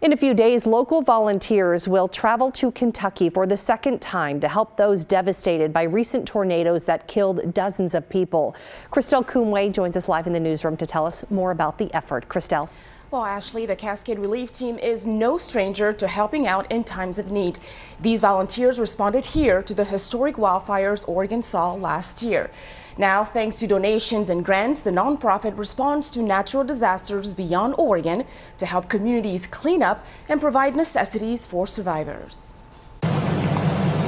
In a few days, local volunteers will travel to Kentucky for the second time to help those devastated by recent tornadoes that killed dozens of people. Christelle Coomway joins us live in the newsroom to tell us more about the effort. Christelle. Well, Ashley, the Cascade Relief Team is no stranger to helping out in times of need. These volunteers responded here to the historic wildfires Oregon saw last year. Now, thanks to donations and grants, the nonprofit responds to natural disasters beyond Oregon to help communities clean up and provide necessities for survivors.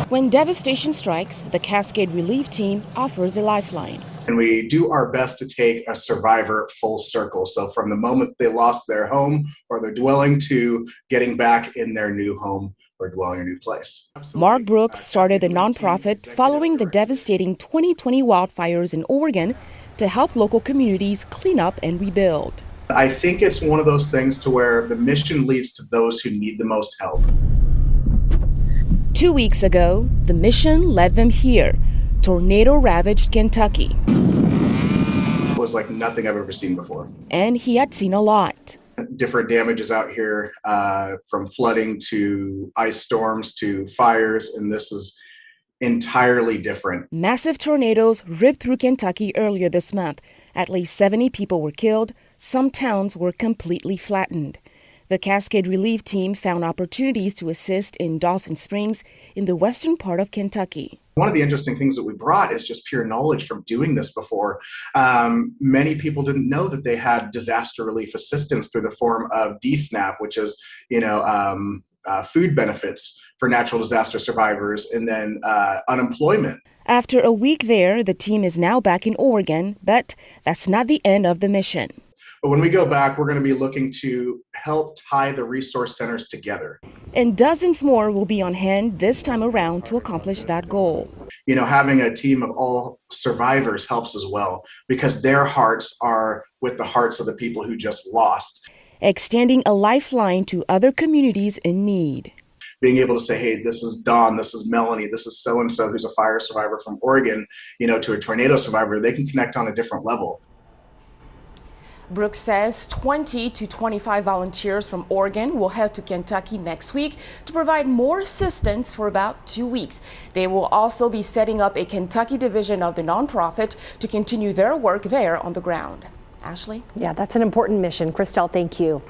When devastation strikes, the Cascade Relief Team offers a lifeline. And we do our best to take a survivor full circle. So from the moment they lost their home or their dwelling to getting back in their new home or dwelling in a new place. Marc Brooks started the nonprofit following the devastating 2020 wildfires in Oregon to help local communities clean up and rebuild. I think it's one of those things to where the mission leads to those who need the most help. 2 weeks ago, the mission led them here, tornado-ravaged Kentucky. It was like nothing I've ever seen before. And he had seen a lot. Different damages out here, from flooding to ice storms to fires, and this is entirely different. Massive tornadoes ripped through Kentucky earlier this month. At least 70 people were killed. Some towns were completely flattened. The Cascade Relief Team found opportunities to assist in Dawson Springs in the western part of Kentucky. One of the interesting things that we brought is just pure knowledge from doing this before. Many people didn't know that they had disaster relief assistance through the form of DSNAP, which is, food benefits for natural disaster survivors, and then unemployment. After a week there, the team is now back in Oregon, but that's not the end of the mission. But when we go back, we're going to be looking to help tie the resource centers together. And dozens more will be on hand this time around to accomplish that goal. Having a team of all survivors helps as well, because their hearts are with the hearts of the people who just lost. Extending a lifeline to other communities in need. Being able to say, hey, this is Dawn, this is Melanie, this is so-and-so who's a fire survivor from Oregon, to a tornado survivor, they can connect on a different level. Brooks says 20 to 25 volunteers from Oregon will head to Kentucky next week to provide more assistance for about 2 weeks. They will also be setting up a Kentucky division of the nonprofit to continue their work there on the ground. Ashley? Yeah, that's an important mission. Christelle, thank you.